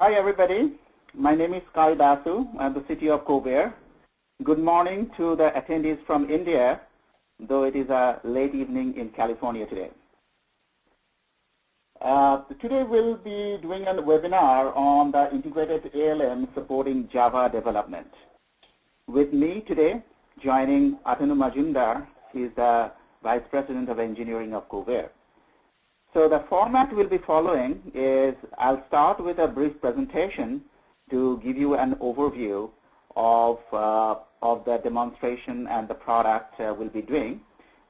Hi everybody, my name is Basu. I'm the city of Kovair. Good morning to the attendees from India, though it is a late evening in California today. Today we'll be doing a webinar on the integrated ALM supporting Java development. With me today, joining Atanu Majumdar, he is the Vice President of Engineering of Kovair. So the format we'll be following is I'll start with a brief presentation to give you an overview of the demonstration and the product we'll be doing.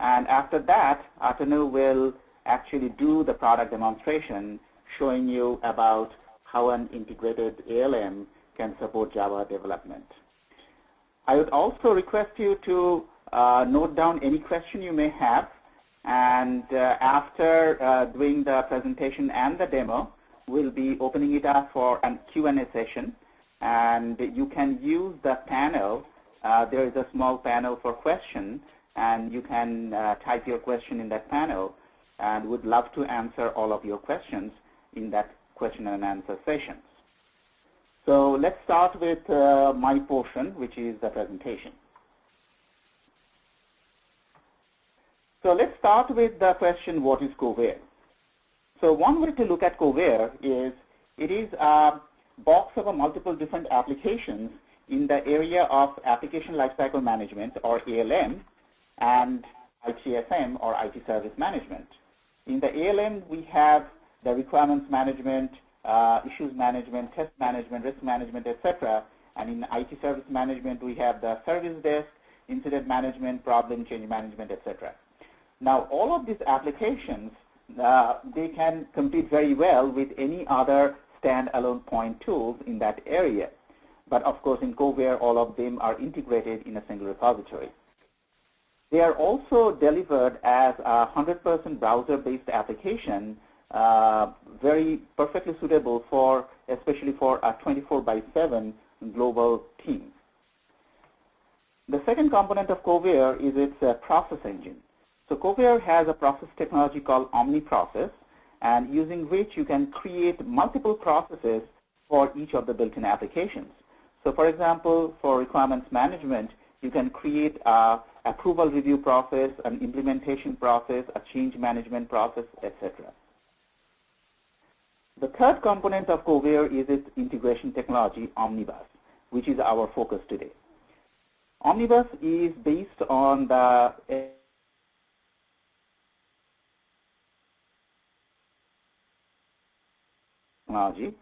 And after that, Atanu will actually do the product demonstration showing you about how an integrated ALM can support Java development. I would also request you to note down any question you may have. And after doing the presentation and the demo, we'll be opening it up for a Q&A session. And you can use the panel. There is a small panel for questions, and you can type your question in that panel. And would love to answer all of your questions in that question and answer sessions. So let's start with my portion, which is the presentation. So let's start with the question, what is Kovair? So one way to look at Kovair is, it is a box of multiple different applications in the area of Application Lifecycle Management, or ALM, and ITSM, or IT Service Management. In the ALM, we have the requirements management, issues management, test management, risk management, etc. And in IT Service Management, we have the service desk, incident management, problem change management, etc. Now, all of these applications, they can compete very well with any other standalone point tools in that area. But of course, in Kovair, all of them are integrated in a single repository. They are also delivered as a 100% browser-based application, very perfectly suitable for, especially for a 24/7 global team. The second component of Kovair is its process engine. So Kovair has a process technology called Omnibus, and using which you can create multiple processes for each of the built-in applications. So for example, for requirements management, you can create a approval review process, an implementation process, a change management process, etc. The third component of Kovair is its integration technology, Omnibus, which is our focus today. Omnibus is based on the technology,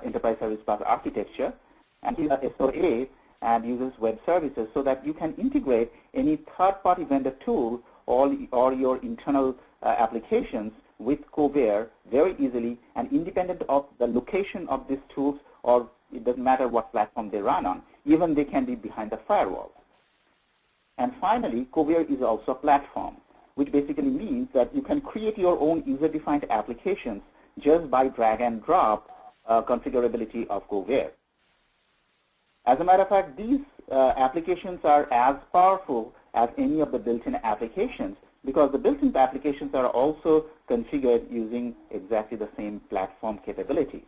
enterprise service bus architecture, and is a SOA and uses web services so that you can integrate any third-party vendor tool or your internal applications with Kovair very easily and independent of the location of these tools, or it doesn't matter what platform they run on. Even they can be behind the firewall. And finally, Kovair is also a platform, which basically means that you can create your own user-defined applications just by drag and drop configurability of Kovair. As a matter of fact, these applications are as powerful as any of the built-in applications, because the built-in applications are also configured using exactly the same platform capability.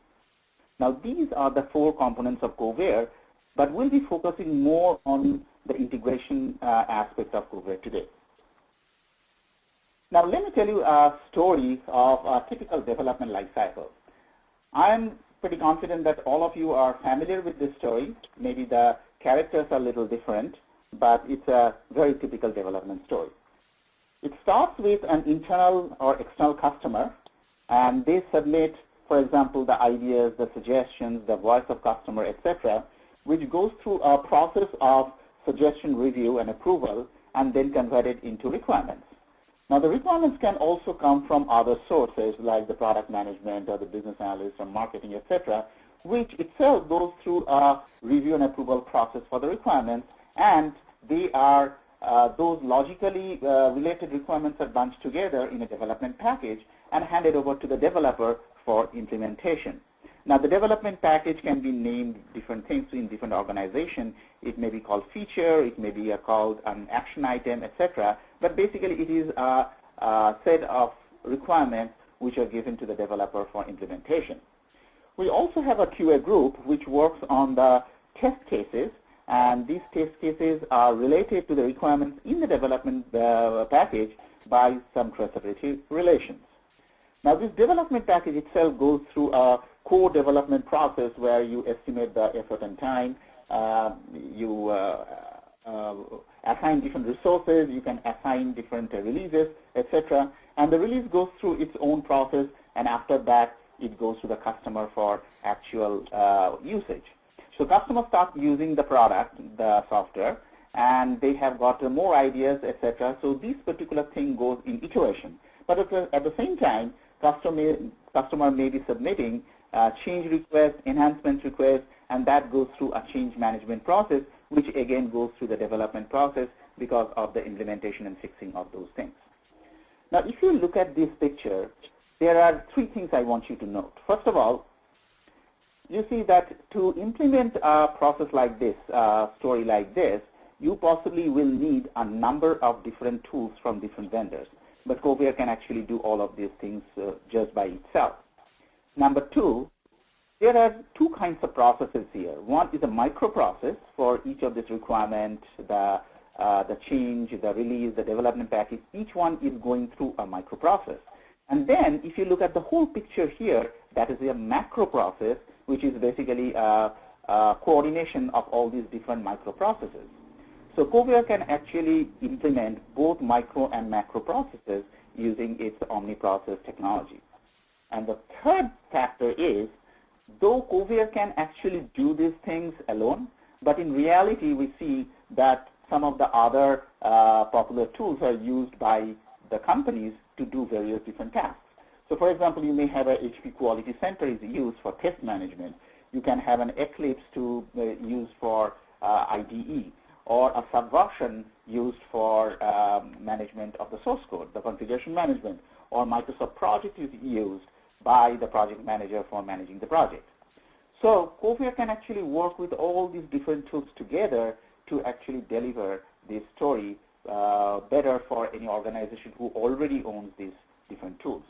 Now, these are the four components of Kovair, but we'll be focusing more on the integration aspects of Kovair today. Now, let me tell you a story of a typical development lifecycle. I'm pretty confident that all of you are familiar with this story. Maybe the characters are a little different, but it's a very typical development story. It starts with an internal or external customer, and they submit, for example, the ideas, the suggestions, the voice of customer, etc., which goes through a process of suggestion review and approval, and then converted into requirements. Now, the requirements can also come from other sources like the product management or the business analyst or marketing, etc., which itself goes through a review and approval process for the requirements, and they are those logically related requirements are bunched together in a development package and handed over to the developer for implementation. Now, the development package can be named different things in different organizations. It may be called feature, it may be called an action item, etc. But basically, it is a set of requirements which are given to the developer for implementation. We also have a QA group which works on the test cases, and these test cases are related to the requirements in the development package by some traceability relations. Now, this development package itself goes through a core development process where you estimate the effort and time, you assign different resources, you can assign different releases, etc. And the release goes through its own process, and after that, it goes to the customer for actual usage. So customers start using the product, the software, and they have got more ideas, etc. So this particular thing goes in iteration. But at the same time, customer may be submitting change requests, enhancement requests, and that goes through a change management process, which again goes through the development process because of the implementation and fixing of those things. Now, if you look at this picture, there are three things I want you to note. First of all, you see that to implement a process like this, a story like this, you possibly will need a number of different tools from different vendors. But Kovair can actually do all of these things just by itself. Number two, there are two kinds of processes here. One is a microprocess for each of these requirements, the change, the release, the development package. Each one is going through a microprocess. And then if you look at the whole picture here, that is a macro process, which is basically a coordination of all these different microprocesses. So Kovair can actually implement both micro and macro processes using its OmniProcess technology. And the third factor is, though Kovair can actually do these things alone, but in reality we see that some of the other popular tools are used by the companies to do various different tasks. So for example, you may have a HP Quality Center is used for test management. You can have an Eclipse to use for IDE, or a Subversion used for management of the source code, the configuration management, or Microsoft Project is used by the project manager for managing the project. So Kovair can actually work with all these different tools together to actually deliver this story better for any organization who already owns these different tools.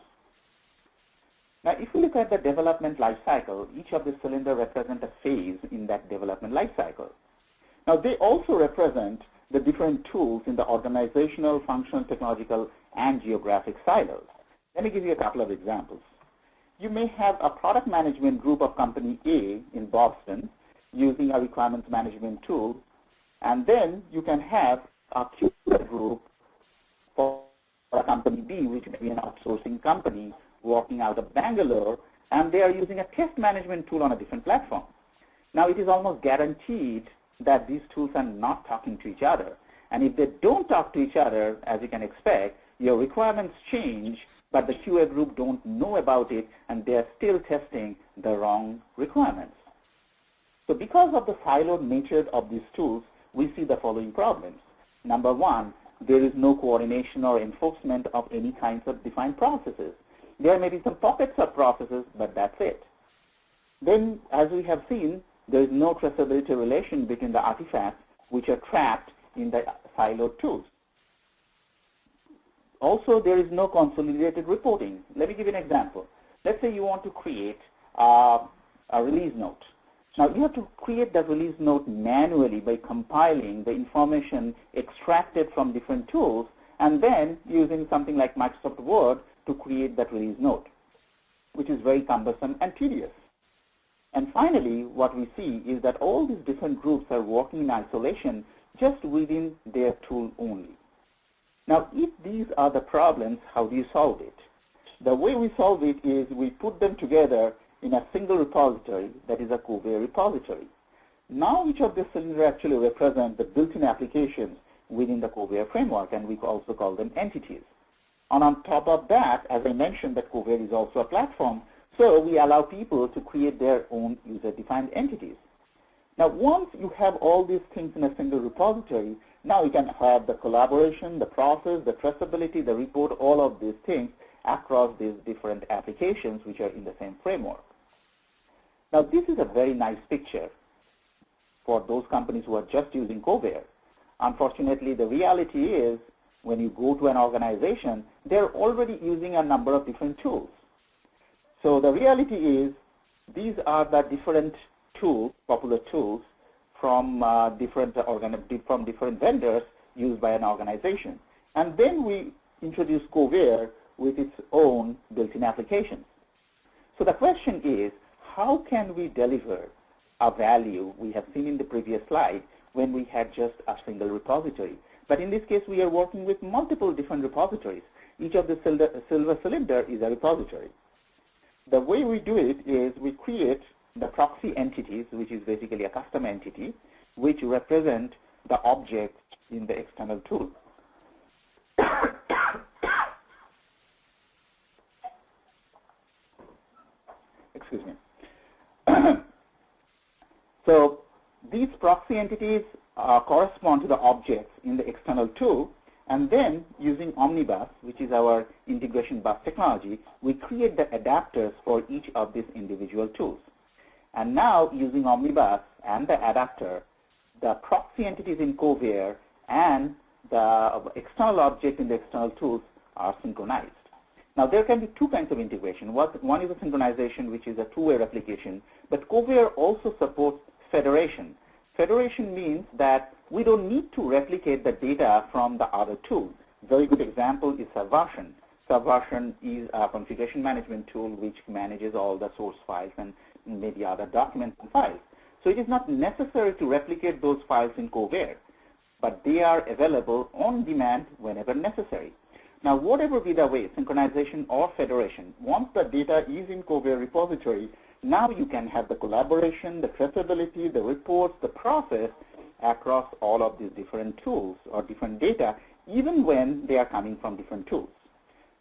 Now, if we look at the development life cycle, each of the cylinders represent a phase in that development life cycle. Now, they also represent the different tools in the organizational, functional, technological, and geographic silos. Let me give you a couple of examples. You may have a product management group of company A in Boston using a requirements management tool, and then you can have a QA group for a company B, which may be an outsourcing company working out of Bangalore, and they are using a test management tool on a different platform. Now, it is almost guaranteed that these tools are not talking to each other. And if they don't talk to each other, as you can expect, your requirements change, but the QA group don't know about it, and they're still testing the wrong requirements. So because of the siloed nature of these tools, we see the following problems. Number one, there is no coordination or enforcement of any kinds of defined processes. There may be some pockets of processes, but that's it. Then, as we have seen, there is no traceability relation between the artifacts which are trapped in the siloed tools. Also, there is no consolidated reporting. Let me give you an example. Let's say you want to create a release note. Now, you have to create the release note manually by compiling the information extracted from different tools and then using something like Microsoft Word to create that release note, which is very cumbersome and tedious. And finally, what we see is that all these different groups are working in isolation just within their tool only. Now, if these are the problems, how do you solve it? The way we solve it is we put them together in a single repository, that is a Kovair repository. Now, each of these cylinders actually represent the built-in applications within the Kovair framework, and we also call them entities. And on top of that, as I mentioned, that Kovair is also a platform, so we allow people to create their own user-defined entities. Now, once you have all these things in a single repository, now you can have the collaboration, the process, the traceability, the report, all of these things across these different applications which are in the same framework. Now, this is a very nice picture for those companies who are just using Kovair. Unfortunately, the reality is when you go to an organization, they're already using a number of different tools. So the reality is these are the different tools, popular tools from different vendors used by an organization. And then we introduce Kovair with its own built-in applications. So the question is, how can we deliver a value we have seen in the previous slide when we had just a single repository? But in this case, we are working with multiple different repositories. Each of the silver cylinder is a repository. The way we do it is we create the proxy entities, which is basically a custom entity, which represent the object in the external tool. Excuse me. So these proxy entities correspond to the objects in the external tool, and then using Omnibus, which is our integration bus technology, we create the adapters for each of these individual tools. And now using Omnibus and the adapter, the proxy entities in Kovair and the external object in the external tools are synchronized. Now there can be two kinds of integration. One is a synchronization, which is a two-way replication, but Kovair also supports federation. Federation means that we don't need to replicate the data from the other tool. Very good example is Subversion. Subversion is a configuration management tool which manages all the source files and maybe other documents and files. So it is not necessary to replicate those files in Kovair, but they are available on demand whenever necessary. Now, whatever be the way, synchronization or federation, once the data is in Kovair repository, now you can have the collaboration, the traceability, the reports, the process across all of these different tools or different data, even when they are coming from different tools.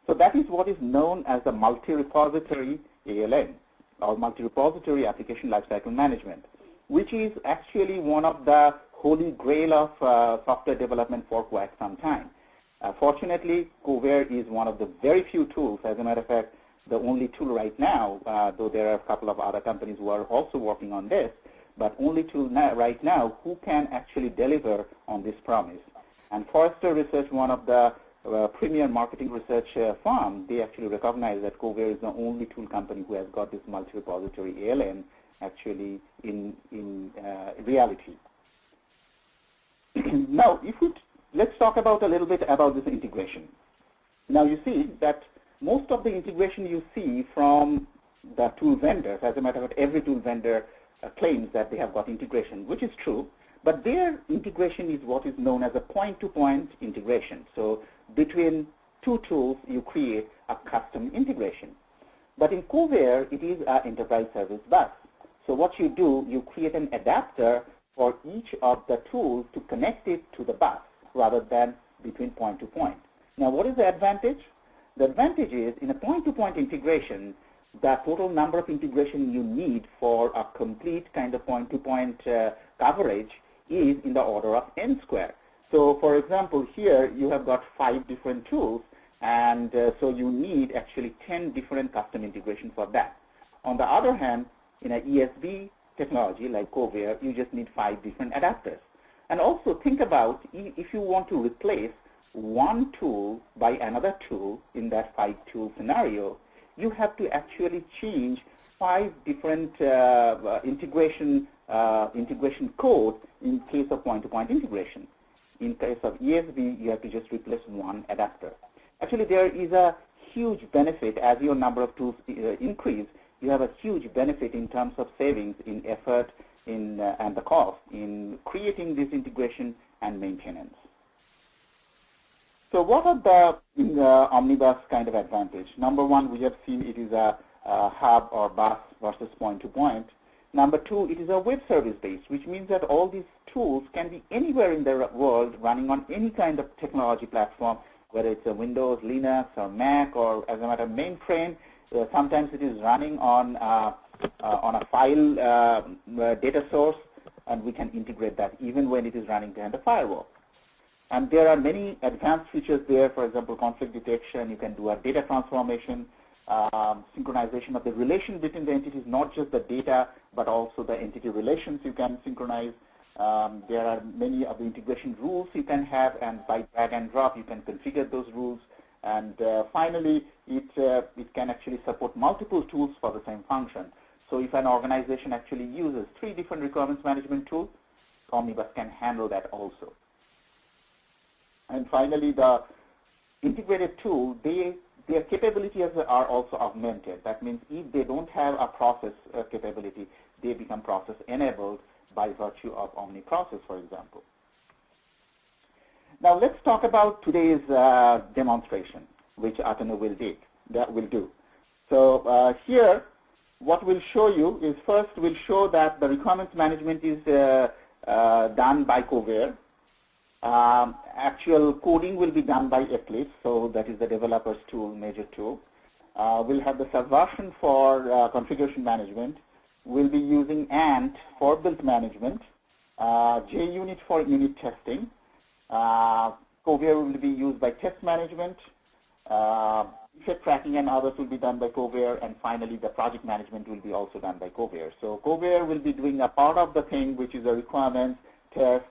So that is what is known as the multi-repository ALM, or multi-repository Application Lifecycle Management, which is actually one of the holy grail of software development for quite some time. Fortunately, Kovair is one of the very few tools, as a matter of fact, the only tool right now, though there are a couple of other companies who are also working on this, but only tool right now who can actually deliver on this promise. And Forrester Research, one of the premier marketing research firm, they actually recognize that Kovair is the only tool company who has got this multi-repository ALM actually in reality. Now, let's talk about a little bit about this integration. Now you see that most of the integration you see from the tool vendors, as a matter of fact, every tool vendor claims that they have got integration, which is true, but their integration is what is known as a point-to-point integration. So between two tools, you create a custom integration. But in Kovair, it is an enterprise service bus. So what you do, you create an adapter for each of the tools to connect it to the bus rather than between point to point. Now, what is the advantage? The advantage is in a point-to-point integration, the total number of integration you need for a complete kind of point-to-point coverage is in the order of n square. So, for example, here you have got 5 different tools, and so you need actually 10 different custom integrations for that. On the other hand, in an ESB technology like Kovair, you just need 5 different adapters. And also think about if you want to replace one tool by another tool in that 5-tool scenario, you have to actually change 5 different integration code in case of point-to-point integration. In case of ESB, you have to just replace one adapter. Actually, there is a huge benefit as your number of tools increase. You have a huge benefit in terms of savings in effort and the cost in creating this integration and maintenance. So what are the Omnibus kind of advantage? Number one, we have seen it is a hub or bus versus point-to-point. Number two, it is a web service based, which means that all these tools can be anywhere in the world running on any kind of technology platform, whether it's a Windows, Linux, or Mac, or as a matter of mainframe. Sometimes it is running on a file data source, and we can integrate that even when it is running behind the firewall. And there are many advanced features there. For example, conflict detection. You can do a data transformation, synchronization of the relation between the entities, not just the data, but also the entity relations you can synchronize. There are many of the integration rules you can have, and by drag and drop, you can configure those rules. And finally, it can actually support multiple tools for the same function. So if an organization actually uses 3 different requirements management tools, Omnibus can handle that also. And finally, the integrated tool, their capabilities are also augmented. That means if they don't have a process capability, they become process enabled by virtue of OmniProcess, for example. Now let's talk about today's demonstration, which Atanu will do. So here, what we'll show you is first we'll show that the requirements management is done by Kovair. Actual coding will be done by Eclipse, so that is the developer's tool, major tool. We'll have the subversion for configuration management. We'll be using Ant for build management, JUNIT for unit testing. Kovair will be used by test management. Defect tracking and others will be done by Kovair, and finally the project management will be also done by Kovair. So Kovair will be doing a part of the thing, which is the requirements, test,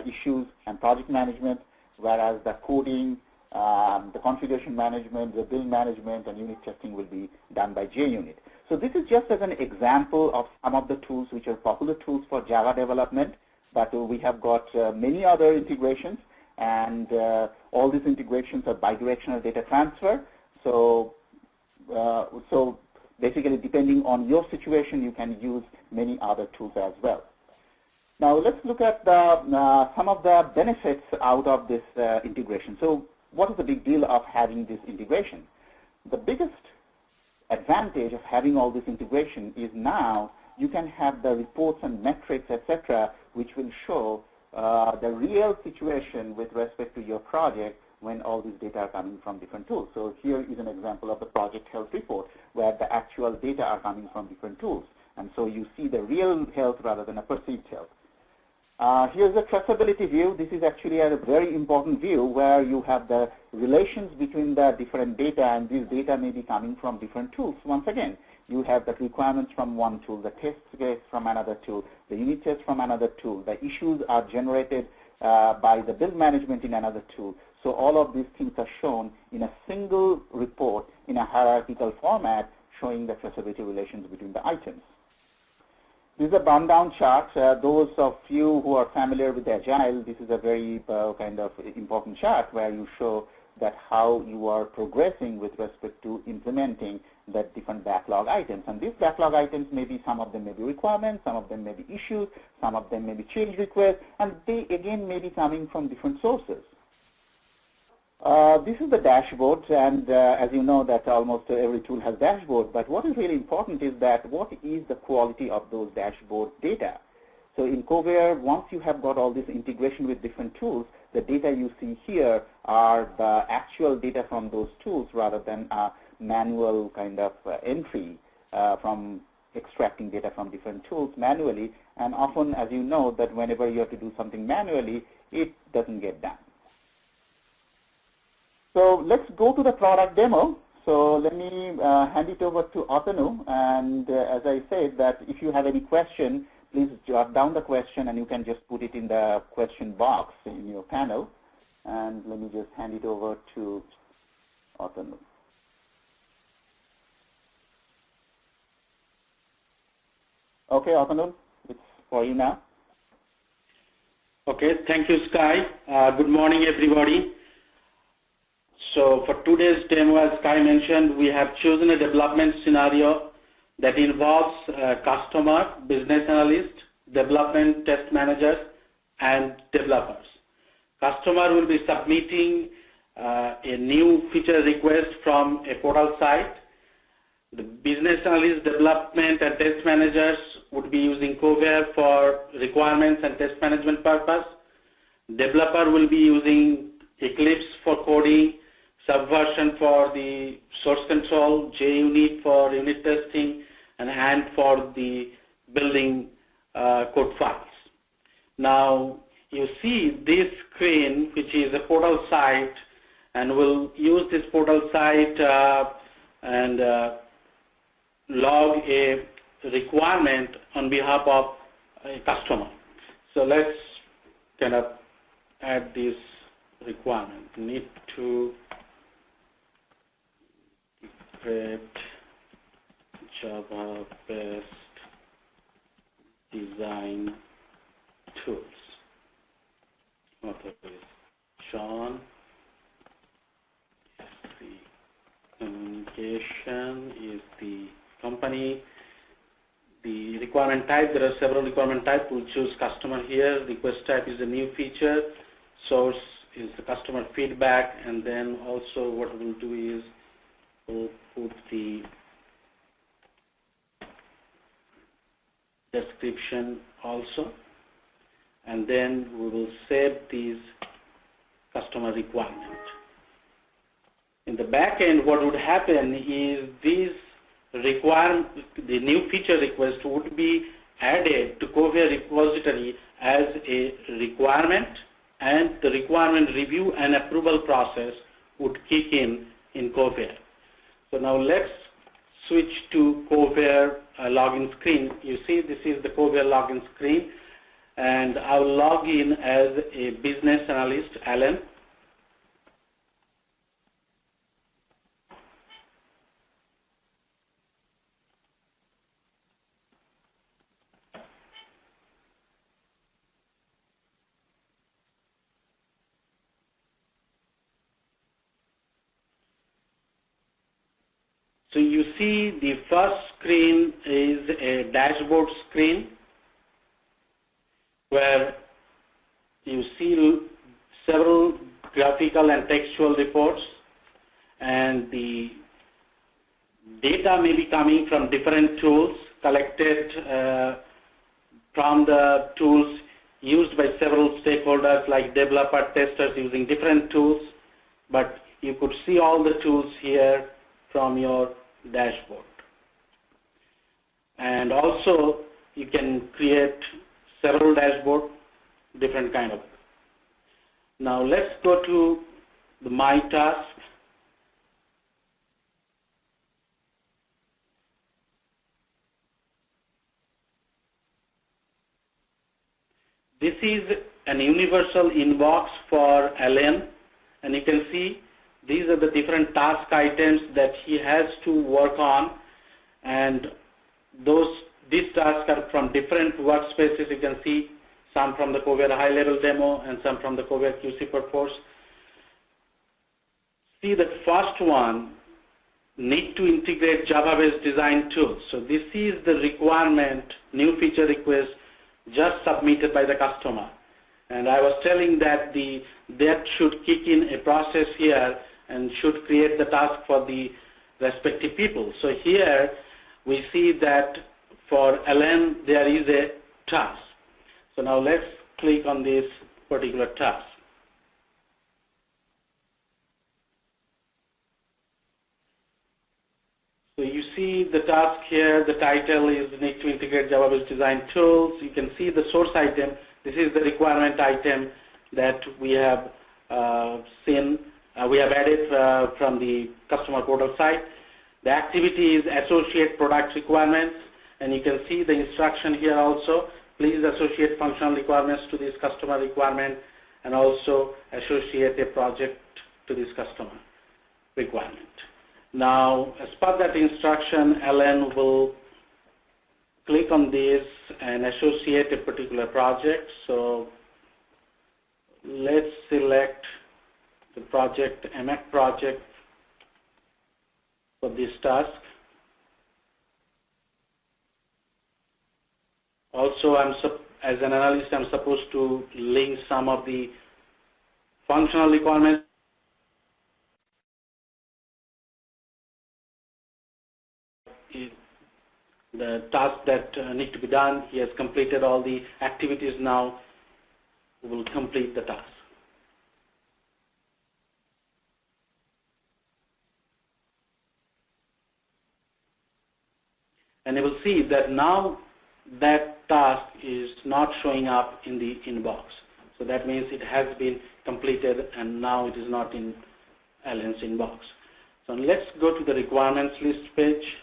issues, and project management, whereas the coding, the configuration management, the build management, and unit testing will be done by JUnit. So this is just as an example of some of the tools which are popular tools for Java development, but we have got many other integrations, and all these integrations are bidirectional data transfer. So, so basically, depending on your situation, you can use many other tools as well. Now let's look at some of the benefits out of this integration. So what is the big deal of having this integration? The biggest advantage of having all this integration is now you can have the reports and metrics, etc., which will show the real situation with respect to your project when all these data are coming from different tools. So here is an example of the project health report where the actual data are coming from different tools. And so you see the real health rather than a perceived health. Here's the traceability view. This is actually a very important view where you have the relations between the different data, and these data may be coming from different tools. Once again, you have the requirements from one tool, the test case from another tool, the unit test from another tool. The issues are generated by the build management in another tool. So all of these things are shown in a single report in a hierarchical format showing the traceability relations between the items. This is a burn-down chart. Those of you who are familiar with Agile, this is a very kind of important chart where you show that how you are progressing with respect to implementing the different backlog items. And these backlog items may be, some of them may be requirements, some of them may be issues, some of them may be change requests, and they again may be coming from different sources. This is the dashboard, and as you know that almost every tool has dashboard, but what is really important is that what is the quality of those dashboard data. So in Kovair, once you have got all this integration with different tools, the data you see here are the actual data from those tools rather than a manual kind of entry from extracting data from different tools manually. And often, as you know, that whenever you have to do something manually, it doesn't get done. So let's go to the product demo. So let me hand it over to Atanu. And as I said, that if you have any question, please jot down the question and you can just put it in the question box in your panel. And let me just hand it over to Atanu. Okay, Atanu, it's for you now. Okay, thank you, Sky. Good morning, everybody. So for today's demo, as Sky mentioned, we have chosen a development scenario that involves customer, business analyst, development test managers, and developers. Customer will be submitting a new feature request from a portal site. The business analyst, development, and test managers would be using Kovair for requirements and test management purpose. Developer will be using Eclipse for coding, Subversion for the source control, JUnit for unit testing, and Ant for the building code files. Now you see this screen, which is a portal site, and we'll use this portal site and log a requirement on behalf of a customer. So let's kind of add this requirement. Need to Java-based design tools. Author is John. Communication is the company. The requirement type, there are several requirement types. We'll choose customer here. Request type is a new feature. Source is the customer feedback, and then also what we'll do is we'll put the description also, and then we will save these customer requirement. In the back end, what would happen is these the new feature request would be added to Kovair repository as a requirement, and the requirement review and approval process would kick in Kovair. So now let's switch to Kovair login screen. You see this is the Kovair login screen, and I'll log in as a business analyst, ALM. So you see the first screen is a dashboard screen where you see several graphical and textual reports, and the data may be coming from different tools collected from the tools used by several stakeholders like developer, testers using different tools, but you could see all the tools here from your dashboard. And also you can create several dashboards, different kind of. Now let's go to the My Task. This is an universal inbox for ALM, and you can see these are the different task items that he has to work on, and these tasks are from different workspaces. You can see some from the Kovair high-level demo and some from the Kovair QC Purpose. See the first one, need to integrate Java-based design tools. So this is the requirement, new feature request just submitted by the customer. And I was telling that that should kick in a process here and should create the task for the respective people. So here we see that for LN there is a task. So now let's click on this particular task. So you see the task here, the title is need to integrate Java-based design tools. You can see the source item. This is the requirement item that we have seen. We have added from the customer portal site. The activity is associate product requirements, and you can see the instruction here also. Please associate functional requirements to this customer requirement, and also associate a project to this customer requirement. Now, as per that instruction, LN will click on this and associate a particular project. So let's select the project, MF project, for this task. Also, as an analyst, I'm supposed to link some of the functional requirements. The task that need to be done, he has completed all the activities. Now we will complete the task. And you will see that now that task is not showing up in the inbox. So that means it has been completed and now it is not in LN's inbox. So let's go to the requirements list page.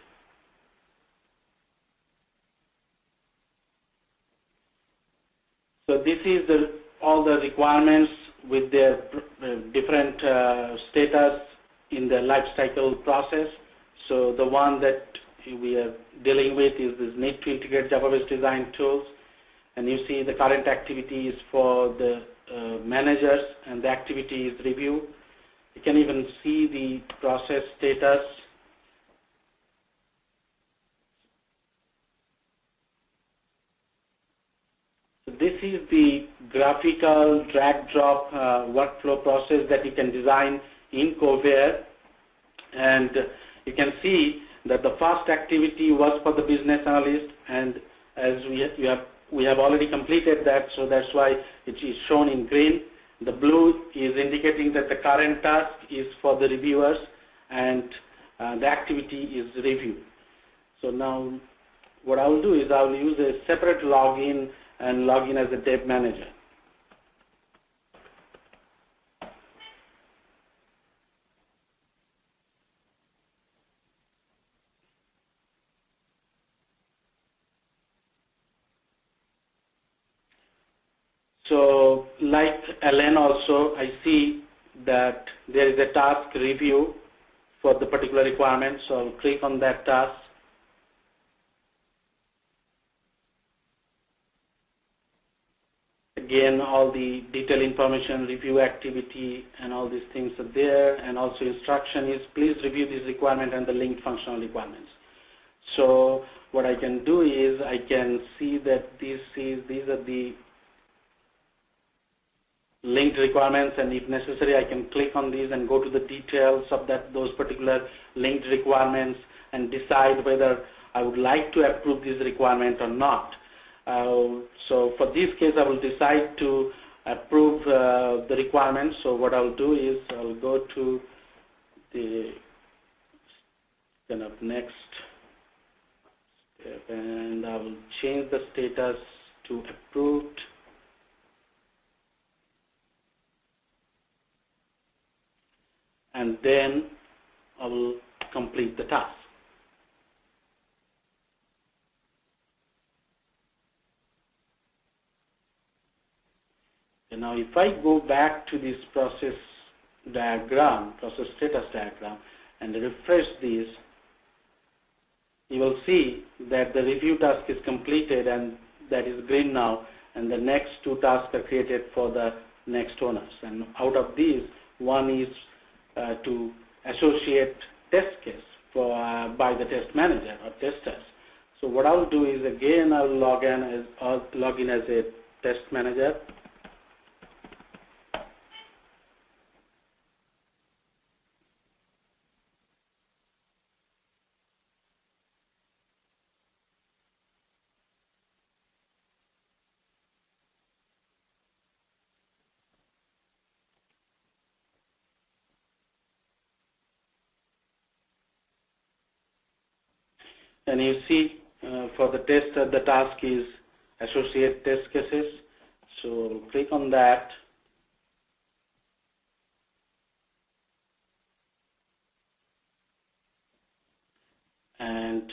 So this is all the requirements with their different status in the lifecycle process. So the one that we are dealing with is this need to integrate Java-based design tools. And you see the current activity is for the managers, and the activity is review. You can even see the process status. So this is the graphical drag-drop workflow process that you can design in Kovair. And you can see that the first activity was for the business analyst, and as we have already completed that, so that's why it is shown in green. The blue is indicating that the current task is for the reviewers, and the activity is review. So now what I will do is I will use a separate login and log in as a dev manager. So like ALM also, I see that there is a task review for the particular requirement. So I'll click on that task. Again, all the detailed information, review activity, and all these things are there. And also instruction is please review this requirement and the linked functional requirements. So what I can do is I can see that these are the linked requirements, and if necessary I can click on these and go to the details of those particular linked requirements and decide whether I would like to approve this requirement or not. So for this case I will decide to approve the requirements. So what I'll do is I'll go to the kind of next step, and I will change the status to approved. And then I will complete the task. And now if I go back to this process diagram, process status diagram, and refresh this, you will see that the review task is completed, and that is green now, and the next two tasks are created for the next owners. And out of these, one is to associate test case by the test manager or testers. So what I'll do is again I'll log in as a test manager. And you see for the tester, the task is associate test cases. So click on that. And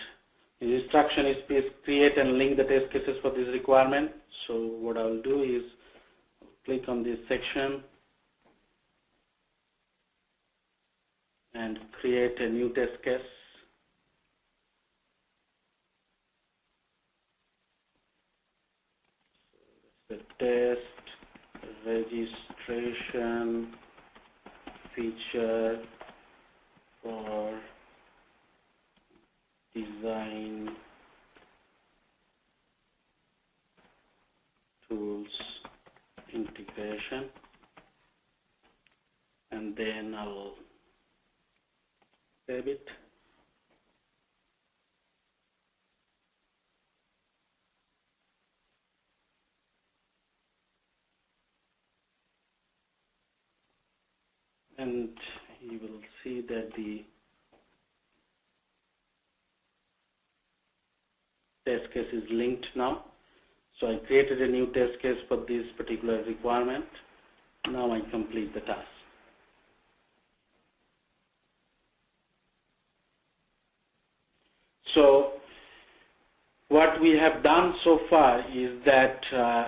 the instruction is please create and link the test cases for this requirement. So what I'll do is click on this section and create a new test case. The test registration feature for design tools integration, and then I'll save it. And you will see that the test case is linked now. So I created a new test case for this particular requirement. Now I complete the task. So what we have done so far is that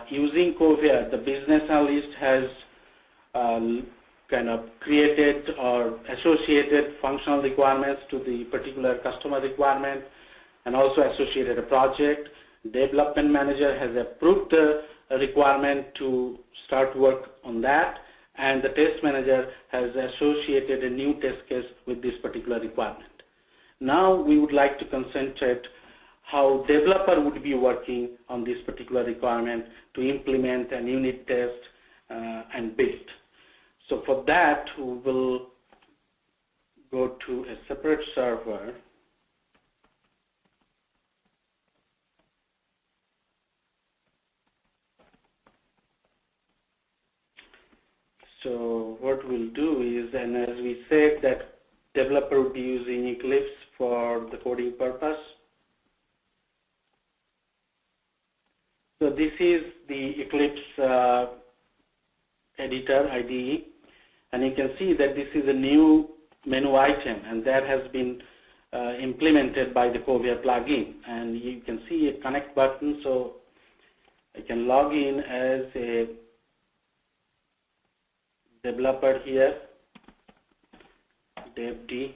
using Kovair, the business analyst has kind of created or associated functional requirements to the particular customer requirement, and also associated a project. Development manager has approved the requirement to start work on that, and the test manager has associated a new test case with this particular requirement. Now we would like to concentrate how developer would be working on this particular requirement to implement an unit test and build. So for that, we will go to a separate server. So what we'll do is, and as we said, that developer will be using Eclipse for the coding purpose. So this is the Eclipse editor IDE, and you can see that this is a new menu item, and that has been implemented by the Kovair plugin. And you can see a connect button, so I can log in as a developer here, devd,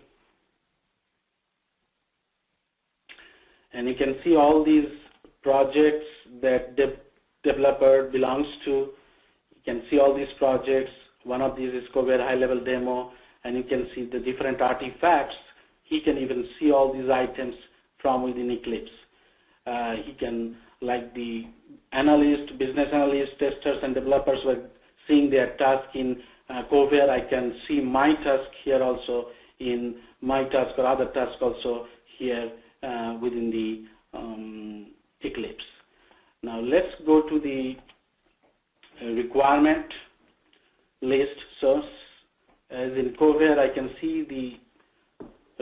and you can see all these projects that developer belongs to. You can see all these projects. One of these is Kovair high-level demo, and you can see the different artifacts. He can even see all these items from within Eclipse. He can, like the analyst, business analysts, testers, and developers were seeing their task in Kovair. I can see my task here also in my task, or other task also here within the Eclipse. Now let's go to the requirement list. So as in Kovair, I can see the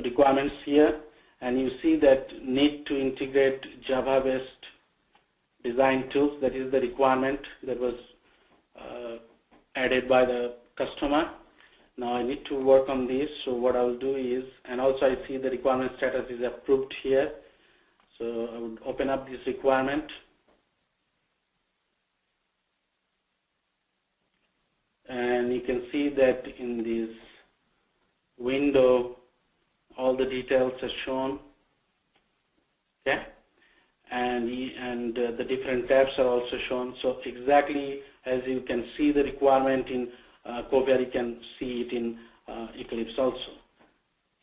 requirements here, and you see that need to integrate Java-based design tools. That is the requirement that was added by the customer. Now I need to work on this. So what I will do is, and also I see the requirement status is approved here. So I would open up this requirement. And you can see that in this window, all the details are shown. Okay, and the different tabs are also shown. So exactly as you can see the requirement in Kovair, you can see it in Eclipse also.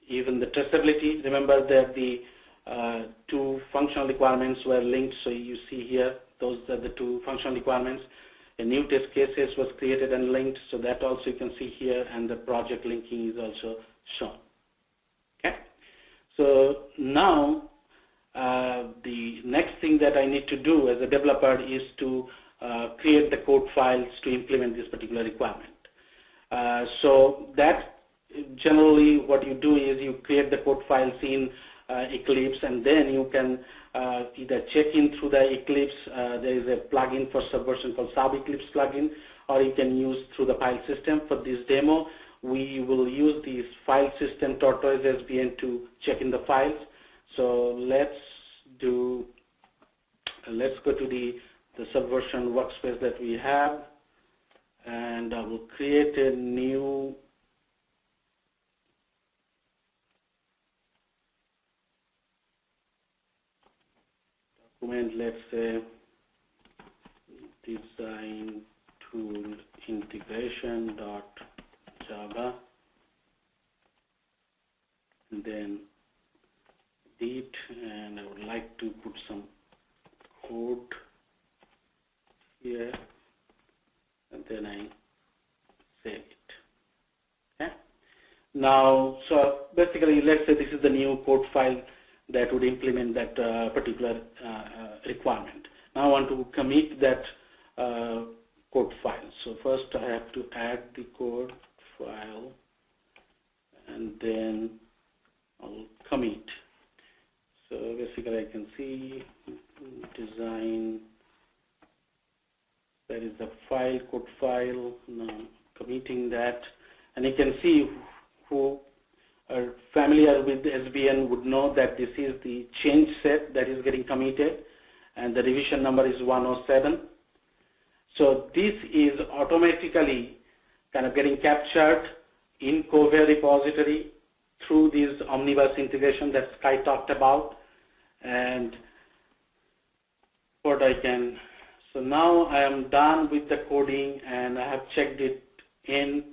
Even the traceability, remember that the two functional requirements were linked, so you see here, those are the two functional requirements. A new test cases was created and linked, so that also you can see here, and the project linking is also shown. Okay, so now the next thing that I need to do as a developer is to create the code files to implement this particular requirement. So that generally what you do is you create the code files in Eclipse, and then you can either check in through the Eclipse. There is a plugin for Subversion called Sub-Eclipse plugin, or you can use through the file system. For this demo, we will use this file system Tortoise SVN to check in the files. So let's go to the Subversion workspace that we have, and I will create a new document. Let's say design tool integration.java, and then edit, and I would like to put some code here, and then I save it. Okay. Now, so basically, let's say this is the new code file that would implement that particular requirement. Now I want to commit that code file. So first I have to add the code file, and then I'll commit. So basically I can see design, that is the file, code file. Now I'm committing that, and you can see who are familiar with SVN would know that this is the change set that is getting committed, and the revision number is 107. So this is automatically kind of getting captured in Kovair repository through this Omnibus integration that Sky talked about, and what I can. So now I am done with the coding and I have checked it into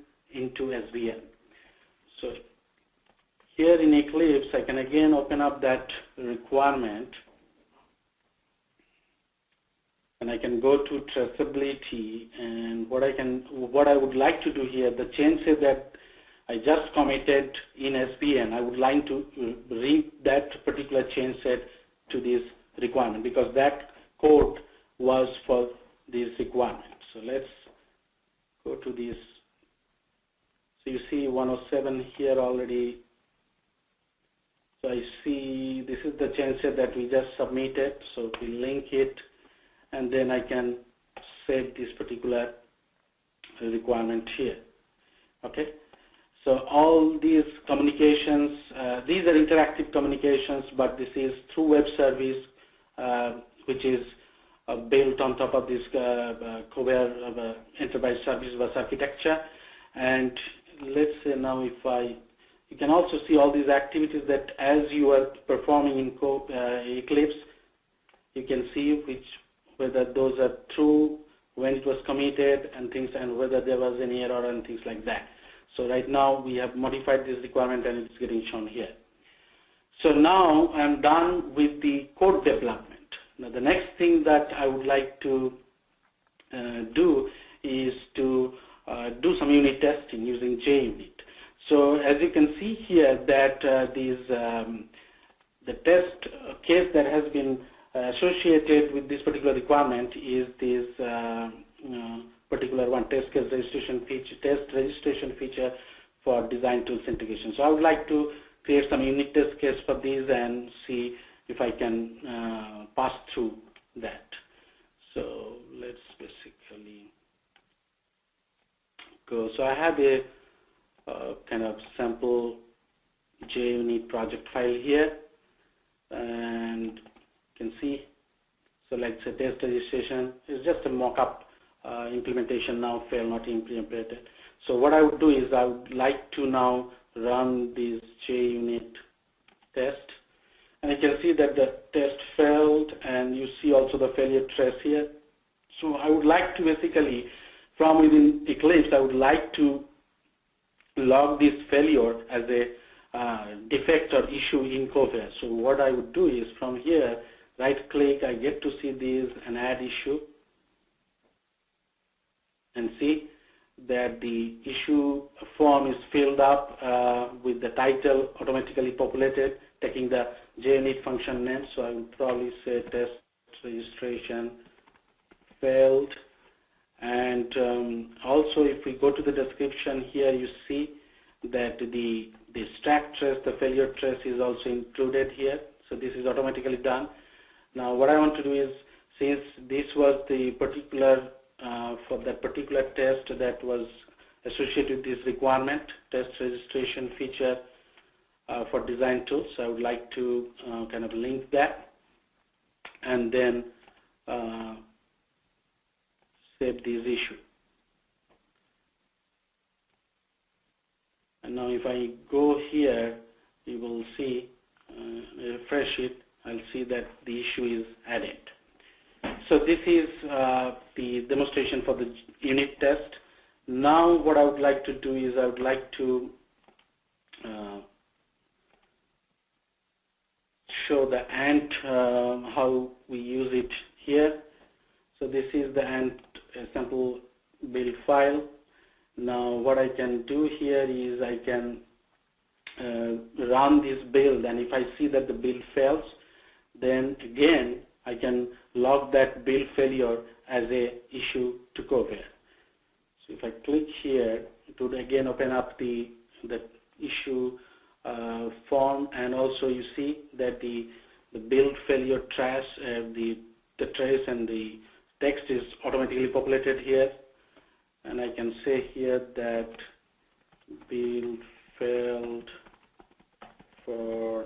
SVN. So here in Eclipse, I can again open up that requirement, and I can go to traceability, and what I would like to do here, the changes that I just committed in SVN, I would like to read that particular change set to this requirement, because that code was for this requirement. So let's go to this. So you see 107 here already. So I see this is the change set that we just submitted. So we link it, and then I can set this particular requirement here. Okay. So all these communications, these are interactive communications, but this is through web service, which is built on top of this Kovair enterprise service bus architecture. And let's say now you can also see all these activities that as you are performing in Eclipse, you can see whether those are true, when it was committed and things, and whether there was any error and things like that. So right now we have modified this requirement and it's getting shown here. So now I'm done with the code development. Now the next thing that I would like to do is to do some unit testing using JUnit. So as you can see here that the test case that has been associated with this particular requirement is this particular one, test registration feature for design tools integration. So I would like to create some unit test case for these and see if I can pass through that. So let's basically go. So I have a kind of sample JUnit project file here, and you can see. So let's say test registration is just a mock-up implementation now, fail not implemented. So what I would do is I would like to now run this JUnit test, and you can see that the test failed, and you see also the failure trace here. So I would like to basically, from within Eclipse, I would like to log this failure as a defect or issue in Kovair. So what I would do is from here, right click, I get to see this and add issue, and see that the issue form is filled up with the title automatically populated, taking the JUnit function name. So I would probably say test registration failed. And also if we go to the description here, you see that the stack trace, the failure trace is also included here. So this is automatically done. Now what I want to do is, since this was the particular for that particular test that was associated with this requirement, test registration feature for design tools, so I would like to kind of link that and then save this issue. And now if I go here, you will see, refresh it, I'll see that the issue is added. So this is the demonstration for the unit test. Now what I would like to do is I would like to show the ANT, how we use it here. So this is the ANT sample build file. Now what I can do here is I can run this build, and if I see that the build fails, then again I can log that build failure as a issue to Kovair. So if I click here, it would again open up the issue form, and also you see that the build failure trace, the trace and the text is automatically populated here, and I can say here that build failed for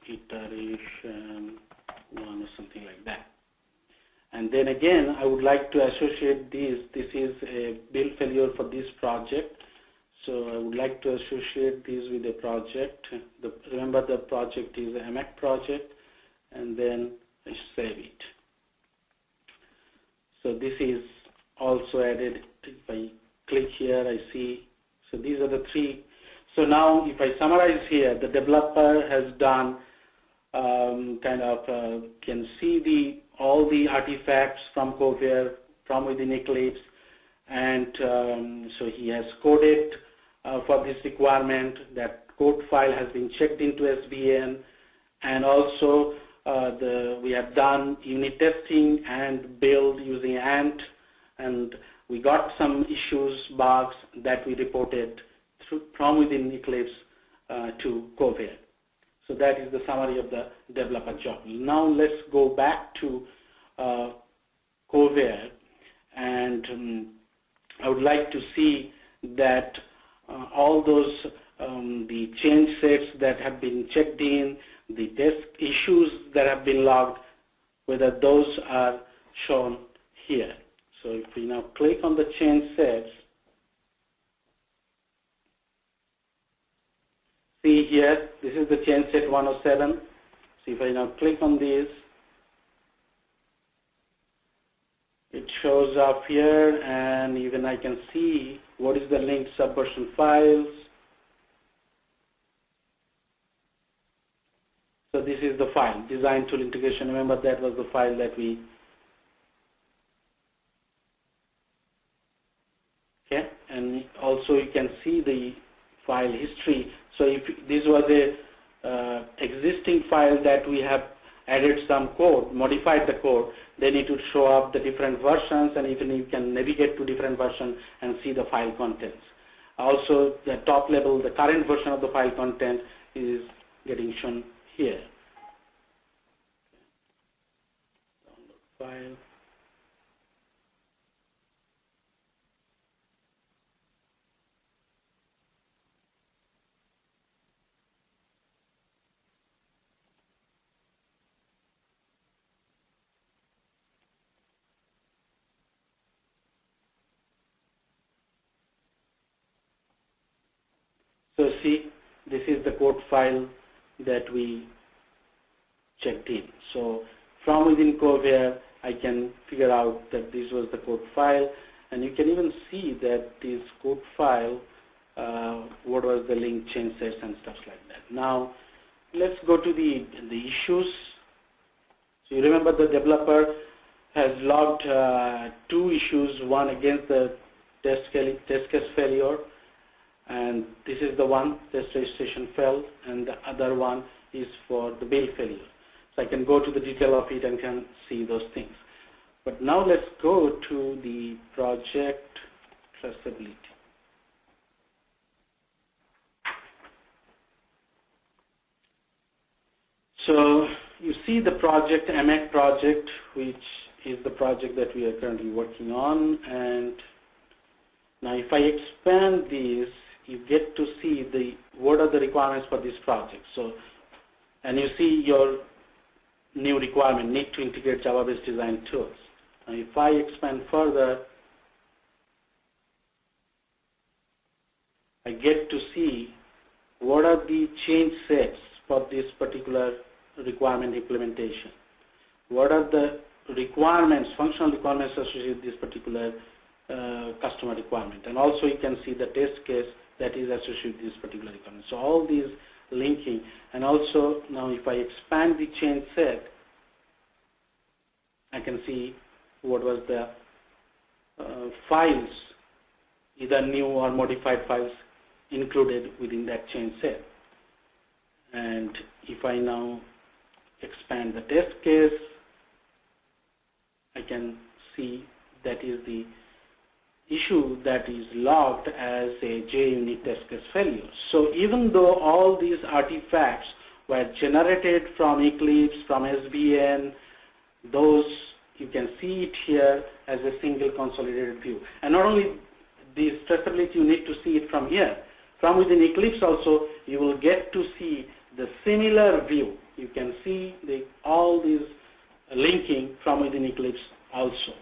iteration 1 or something like that. And then again I would like to associate this is a build failure for this project. So I would like to associate these with a project. Remember the project is a MAC project, and then I save it. So this is also added. If I click here, I see. So these are the three. So now if I summarize here, the developer has done can see all the artifacts from Kovair from within Eclipse, and so he has coded for this requirement. That code file has been checked into SVN, and also we have done unit testing and build using Ant, and we got some issues, bugs that we reported from within Eclipse to Kovair. So that is the summary of the developer job. Now let's go back to Kovair, and I would like to see that all those the change sets that have been checked in, the test issues that have been logged, whether those are shown here. So if we now click on the change sets, see here, this is the change set 107. So if I now click on this, it shows up here, and even I can see what is the linked subversion files. So this is the file, design tool integration. Remember that was the file that we, okay, and also you can see the file history. So if this was a existing file that we have added some code, modified the code, then it would show up the different versions, and even you can navigate to different versions and see the file contents. Also the top level, the current version of the file content is getting shown here. Download file. So see, this is the code file that we checked in. So from within Kovair, I can figure out that this was the code file, and you can even see that this code file, what was the link change sets and stuff like that. Now, let's go to the issues. So you remember the developer has logged 2 issues, one against the test case failure, and this is the one, test registration failed, and the other one is for the build failure. So I can go to the detail of it and can see those things. But now let's go to the project traceability. So you see the project, MAC project, which is the project that we are currently working on. And now if I expand this, you get to see what are the requirements for this project. So, and you see your new requirement, need to integrate Java-based design tools. Now if I expand further, I get to see what are the change sets for this particular requirement implementation. What are the requirements, functional requirements associated with this particular customer requirement. And also you can see the test case that is associated with this particular requirement. So all these linking, and also now if I expand the change set, I can see what was the files, either new or modified files included within that change set. And if I now expand the test case, I can see that is the issue that is logged as a JUNIT test case failure. So even though all these artifacts were generated from Eclipse, from SVN, those you can see it here as a single consolidated view. And not only this traceability, you need to see it from here. From within Eclipse also, you will get to see the similar view. You can see all these linking from within Eclipse also.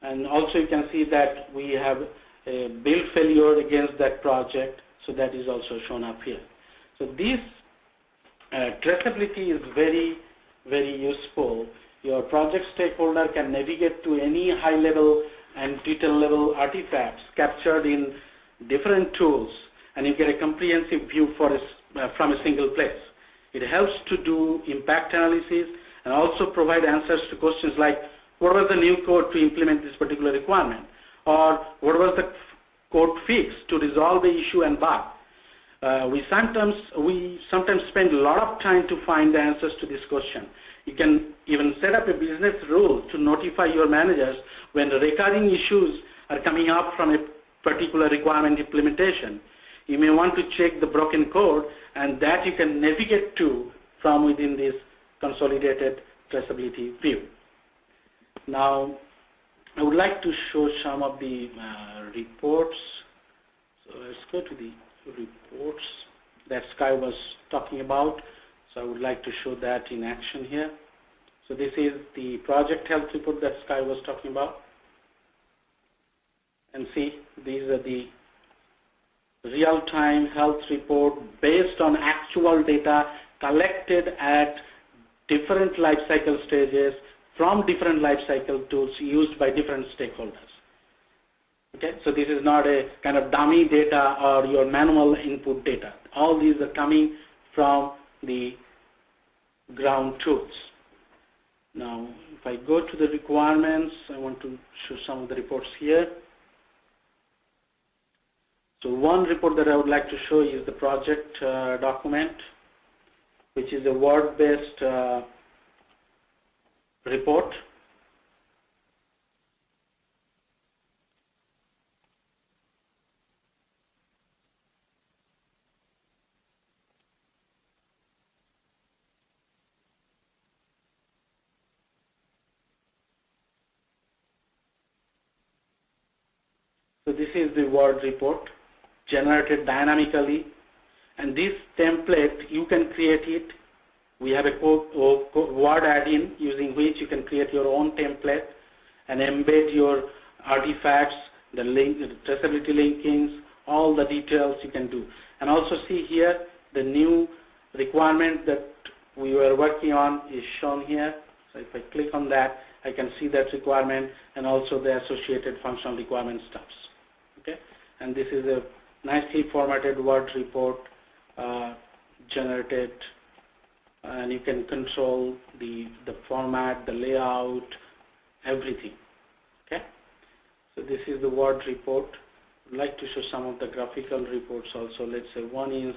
And also you can see that we have a build failure against that project. So that is also shown up here. So this traceability is very, very useful. Your project stakeholder can navigate to any high level and detail level artifacts captured in different tools, and you get a comprehensive view from a single place. It helps to do impact analysis and also provide answers to questions like, what was the new code to implement this particular requirement? Or what was the code fix to resolve the issue and bug? We sometimes spend a lot of time to find the answers to this question. You can even set up a business rule to notify your managers when the recurring issues are coming up from a particular requirement implementation. You may want to check the broken code, and that you can navigate to from within this consolidated traceability view. Now, I would like to show some of the reports. So let's go to the reports that Sky was talking about. So I would like to show that in action here. So this is the project health report that Sky was talking about. And see, these are the real-time health report based on actual data collected at different life cycle stages from different life cycle tools used by different stakeholders. Okay, so this is not a kind of dummy data or your manual input data. All these are coming from the ground tools. Now, if I go to the requirements, I want to show some of the reports here. So one report that I would like to show is the project document, which is a word-based report. So this is the Word report generated dynamically, and this template you can create it. We have a Word add-in using which you can create your own template and embed your artifacts, the traceability linkings, all the details you can do. And also see here the new requirement that we were working on is shown here. So if I click on that, I can see that requirement and also the associated functional requirement stubs. Okay, and this is a nicely formatted Word report generated, and you can control the format, the layout, everything. Okay, so this is the Word report. I'd like to show some of the graphical reports also. Let's say one is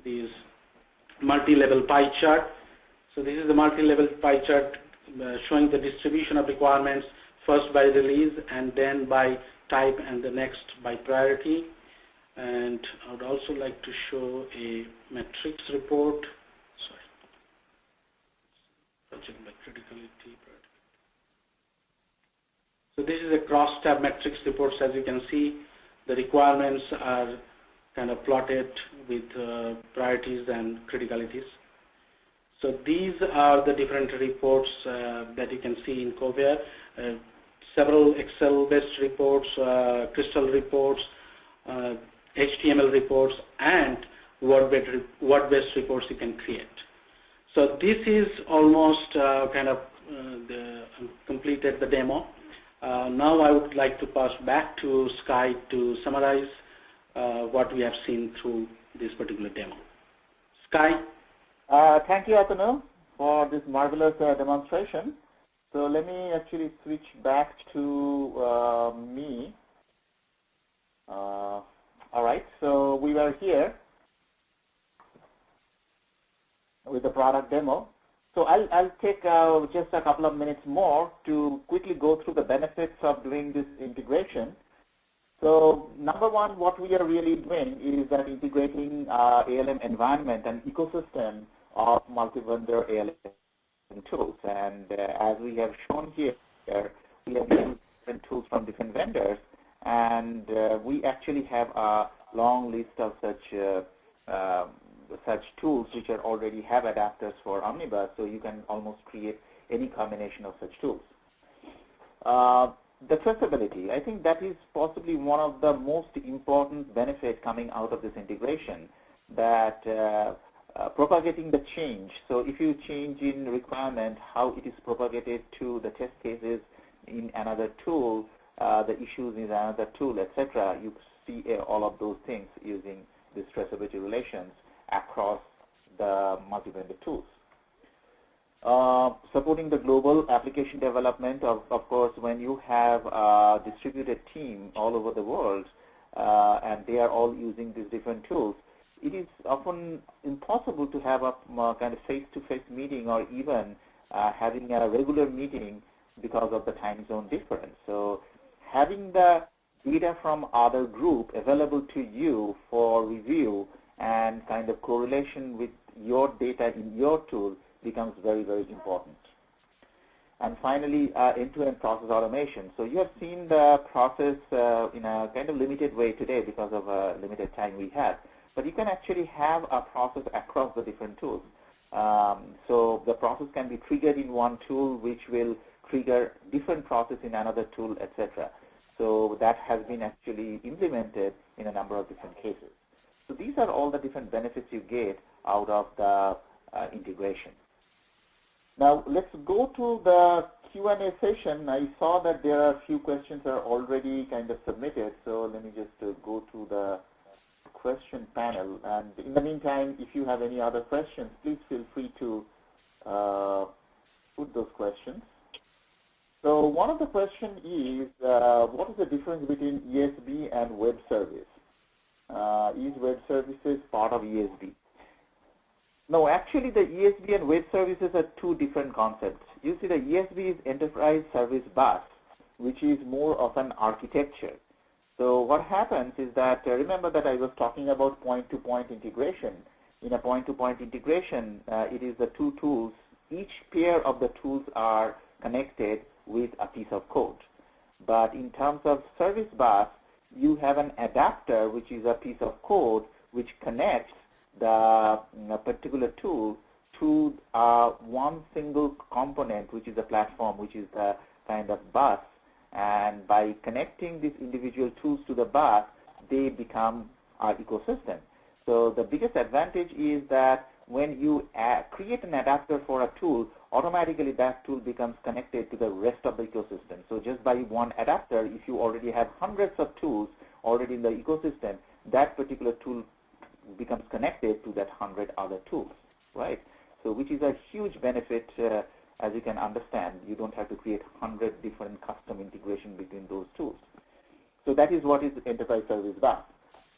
this multi-level pie chart. So this is the multi-level pie chart showing the distribution of requirements, first by release and then by type and the next by priority. And I would also like to show a metrics report. Sorry, project by criticality. So this is a cross-tab metrics reports. As you can see, the requirements are kind of plotted with priorities and criticalities. So these are the different reports that you can see in Kovair. Several Excel-based reports, Crystal reports, HTML reports, and Word-based reports you can create. So this is almost completed the demo. Now I would like to pass back to Sky to summarize what we have seen through this particular demo. Sky? Thank you, Atanu, for this marvelous demonstration. So let me actually switch back to me. All right, so we were here with the product demo. So I'll take just a couple of minutes more to quickly go through the benefits of doing this integration. So number one, what we are really doing is that integrating ALM environment and ecosystem of multi-vendor ALM tools. And as we have shown here, we have used different tools from different vendors, and we actually have a long list of such tools which are already have adapters for Omnibus, so you can almost create any combination of such tools. the traceability, I think that is possibly one of the most important benefits coming out of this integration, that propagating the change. So if you change in requirement, how it is propagated to the test cases in another tool, the issues in another tool, etc. You see all of those things using this traceability relations across the multi-vendor tools. Supporting the global application development, of course, when you have a distributed team all over the world and they are all using these different tools, it is often impossible to have a kind of face-to-face meeting or even having a regular meeting because of the time zone difference. So having the data from other group available to you for review and kind of correlation with your data in your tool becomes very, very important. And finally, end-to-end process automation. So you have seen the process in a kind of limited way today because of limited time we had. But you can actually have a process across the different tools. So the process can be triggered in one tool, which will trigger different process in another tool, etc. So that has been actually implemented in a number of different cases. So these are all the different benefits you get out of the integration. Now let's go to the Q&A session. I saw that there are a few questions that are already kind of submitted. So let me just go to the question panel. And in the meantime, if you have any other questions, please feel free to put those questions. So one of the questions is, what is the difference between ESB and web service? Is web services part of ESB? No, actually the ESB and web services are two different concepts. You see, the ESB is Enterprise Service Bus, which is more of an architecture. So what happens is that, remember that I was talking about point-to-point integration. In a point-to-point integration, it is the two tools. Each pair of the tools are connected with a piece of code. But in terms of service bus, you have an adapter, which is a piece of code which connects the particular tool to one single component, which is a platform, which is the kind of bus. And by connecting these individual tools to the bus, they become our ecosystem. So the biggest advantage is that when you create an adapter for a tool, automatically that tool becomes connected to the rest of the ecosystem. So just by one adapter, if you already have hundreds of tools already in the ecosystem, that particular tool becomes connected to that 100 other tools, right? So which is a huge benefit. As you can understand, you don't have to create 100 different custom integration between those tools. So that is what is Enterprise Service Bus.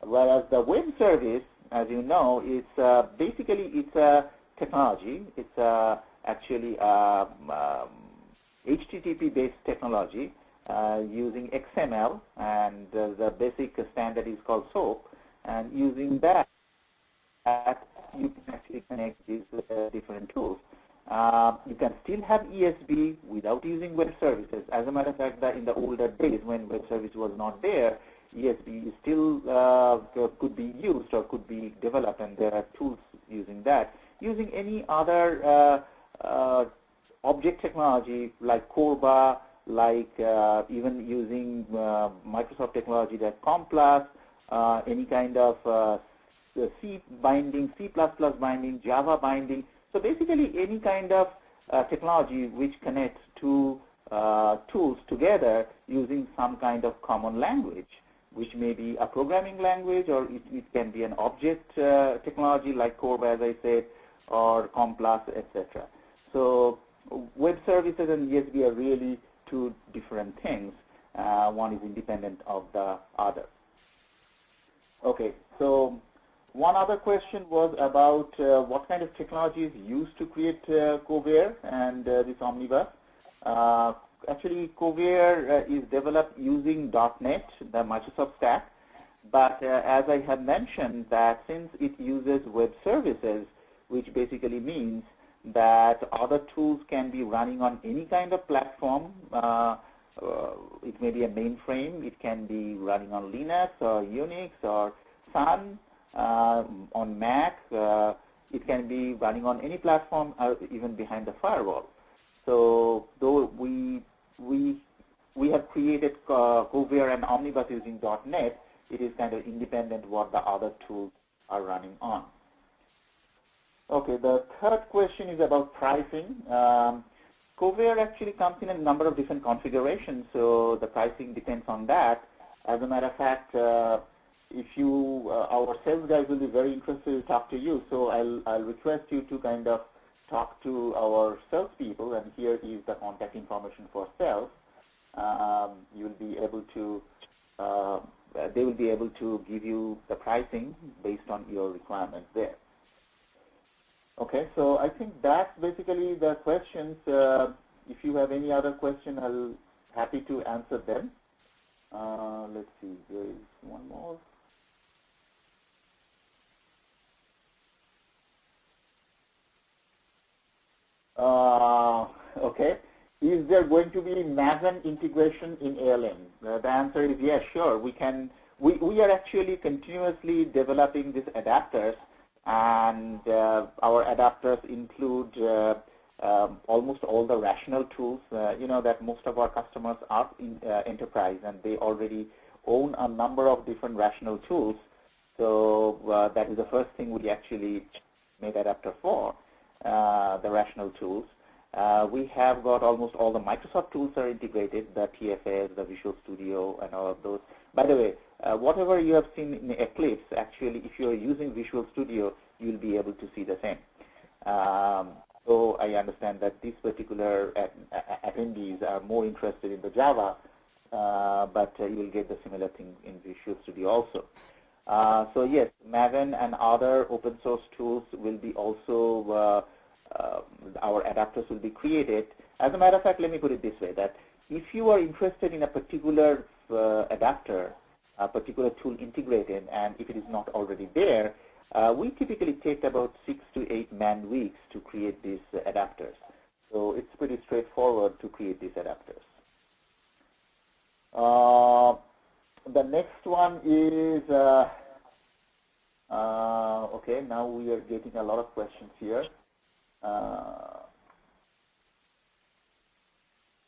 Whereas the web service, as you know, it's basically it's a technology. It's actually HTTP-based technology using XML, and the basic standard is called SOAP. And using that, you can actually connect these different tools. You can still have ESB without using web services. As a matter of fact, in the older days when web service was not there, ESB still could be used or could be developed, and there are tools using that. Using any other object technology like Corba, like even using Microsoft technology like Complas, any kind of C binding, C++ binding, Java binding. So basically any kind of technology which connects two tools together using some kind of common language, which may be a programming language, or it can be an object technology like Corba, as I said, or Complas, etc. So web services and ESB are really two different things. One is independent of the other. Okay, so one other question was about what kind of technology is used to create Kovair and this Omnibus. Actually, Kovair is developed using .NET, the Microsoft stack, but as I have mentioned, that since it uses web services, which basically means that other tools can be running on any kind of platform. It may be a mainframe, it can be running on Linux or Unix or Sun, on Mac, it can be running on any platform, even behind the firewall. So though we have created created Kovair and Omnibus using .NET, it is kind of independent what the other tools are running on. Okay, the third question is about pricing. Kovair actually comes in a number of different configurations, so the pricing depends on that. As a matter of fact, if you, our sales guys will be very interested to talk to you, so I'll request you to kind of talk to our salespeople, and here is the contact information for sales. You'll be able to, they will be able to give you the pricing based on your requirements there. Okay, so I think that's basically the questions. If you have any other question, I'll happy to answer them. Let's see, there is one more. Okay, is there going to be Maven integration in ALM? The answer is yes, sure. We can. We are actually continuously developing these adapters. And our adapters include almost all the rational tools. You know that most of our customers are in enterprise, and they already own a number of different rational tools. So that is the first thing we actually made adapter for, the rational tools. We have got almost all the Microsoft tools are integrated, the TFS, the Visual Studio, and all of those. By the way, whatever you have seen in Eclipse, actually, if you are using Visual Studio, you'll be able to see the same. So I understand that these particular attendees are more interested in the Java, but you will get the similar thing in Visual Studio also. So yes, Maven and other open source tools will be also, our adapters will be created. As a matter of fact, let me put it this way, that if you are interested in a particular adapter, a particular tool integrated, and if it is not already there, we typically take about 6 to 8 man weeks to create these adapters. So it's pretty straightforward to create these adapters. The next one is, okay, now we are getting a lot of questions here.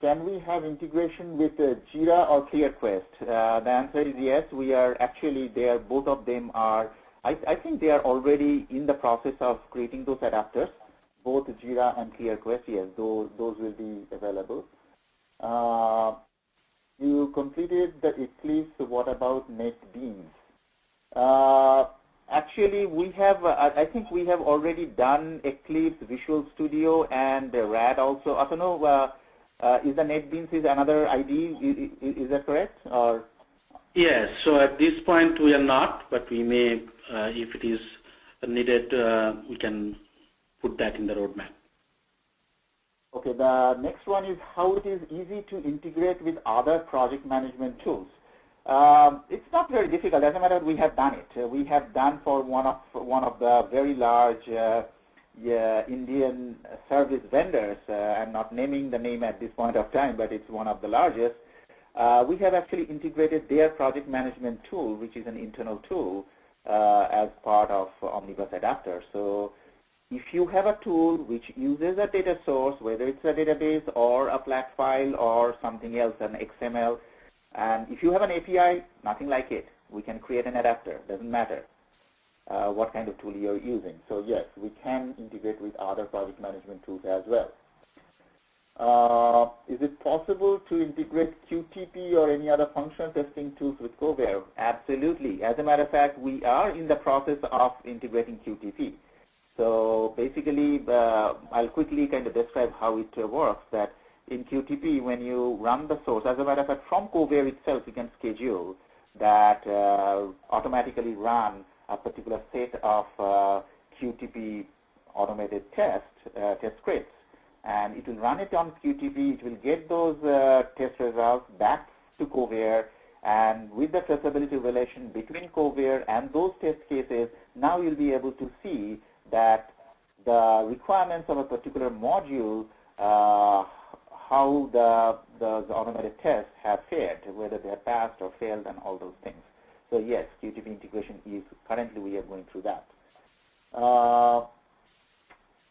Can we have integration with Jira or ClearQuest? The answer is yes. We are actually there. Both of them are. I think they are already in the process of creating those adapters. Both Jira and ClearQuest. Yes, those will be available. You completed the Eclipse. What about NetBeans? Actually, we have. I think we have already done Eclipse, Visual Studio, and RAD also. Atanu, is the NetBeans is another IDE? Is that correct? Or yes. So at this point we are not, but we may, if it is needed, we can put that in the roadmap. Okay. The next one is how it is easy to integrate with other project management tools. It's not very difficult. As a matter of fact, we have done it. We have done for one of the very large Indian service vendors. I'm not naming the name at this point of time, but it's one of the largest. We have actually integrated their project management tool, which is an internal tool, as part of Omnibus adapter. So if you have a tool which uses a data source, whether it's a database or a flat file or something else, an XML, and if you have an API, nothing like it. We can create an adapter. Doesn't matter what kind of tool you're using. So yes, we can integrate with other project management tools as well. Is it possible to integrate QTP or any other functional testing tools with Kovair? Absolutely. As a matter of fact, we are in the process of integrating QTP. So basically, I'll quickly kind of describe how it works. That in QTP, when you run the source, as a matter of fact, from Kovair itself, you can schedule that automatically run a particular set of QTP automated test scripts, and it will run it on QTP. It will get those test results back to Kovair, and with the traceability relation between Kovair and those test cases, now you'll be able to see that the requirements of a particular module, how the automated tests have fared, whether they have passed or failed, and all those things. So yes, QTP integration is currently we are going through that.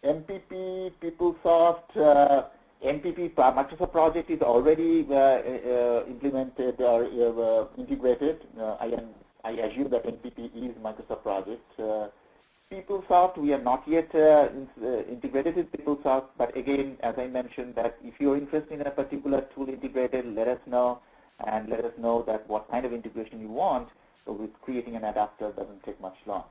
MPP, PeopleSoft, MPP Microsoft project is already implemented or integrated. I assume that MPP is Microsoft project. PeopleSoft, we are not yet integrated with PeopleSoft, but again, as I mentioned, that if you're interested in a particular tool integrated, let us know, and let us know that what kind of integration you want. So with creating an adapter doesn't take much long.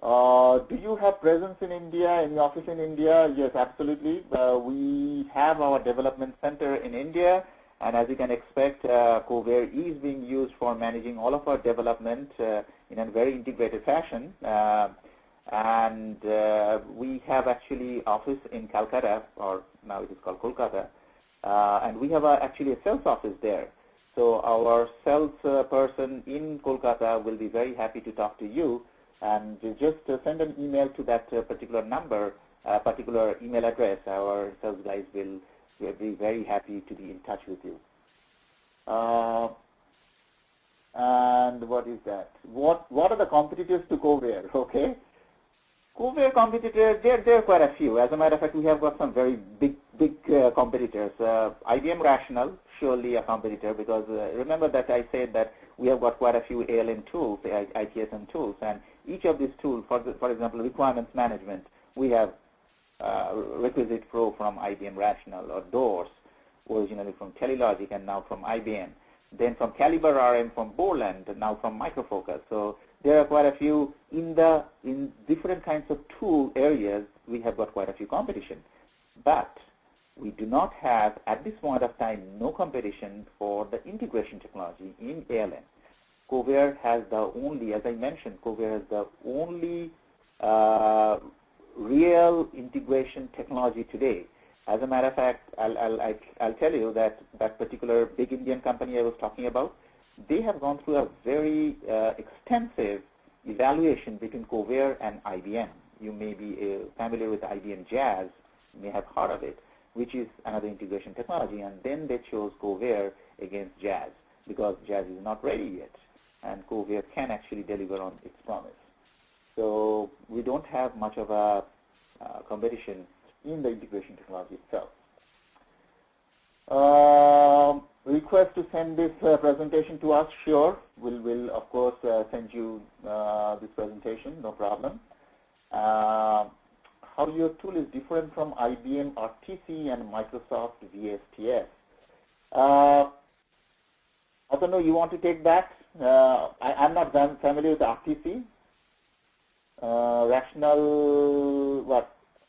Do you have presence in India, any office in India? Yes, absolutely. We have our development center in India, and as you can expect, Kovair is being used for managing all of our development in a very integrated fashion. And we have actually office in Calcutta, or now it is called Kolkata, and we have actually a sales office there. So our sales person in Kolkata will be very happy to talk to you, and you just send an email to that particular number, particular email address. Our sales guys will be very happy to be in touch with you. And what is that? What are the competitors to Kovair? Okay, Kovair competitors, there are quite a few. As a matter of fact, we have got some very big competitors. IBM Rational, surely a competitor, because remember that I said that we have got quite a few ALM tools, ITSM tools, and each of these tools, for example, requirements management, we have Requisite Pro from IBM Rational, or DOORS, originally from Telelogic and now from IBM. Then from Caliber RM from Borland, now from Micro Focus. So there are quite a few in different kinds of tool areas. We have got quite a few competition, but we do not have at this point of time no competition for the integration technology in ALM. Kovair has the only, as I mentioned, Kovair has the only real integration technology today. As a matter of fact, I'll tell you that that particular big Indian company I was talking about, they have gone through a very extensive evaluation between Kovair and IBM. You may be familiar with IBM Jazz, you may have heard of it, which is another integration technology, and then they chose Kovair against Jazz because Jazz is not ready yet, and Kovair can actually deliver on its promise. So we don't have much of a competition in the integration technology itself. Request to send this presentation to us, sure. We'll of course send you this presentation, no problem. How your tool is different from IBM RTC and Microsoft VSTS. Atanu, you want to take that? I'm not familiar with RTC.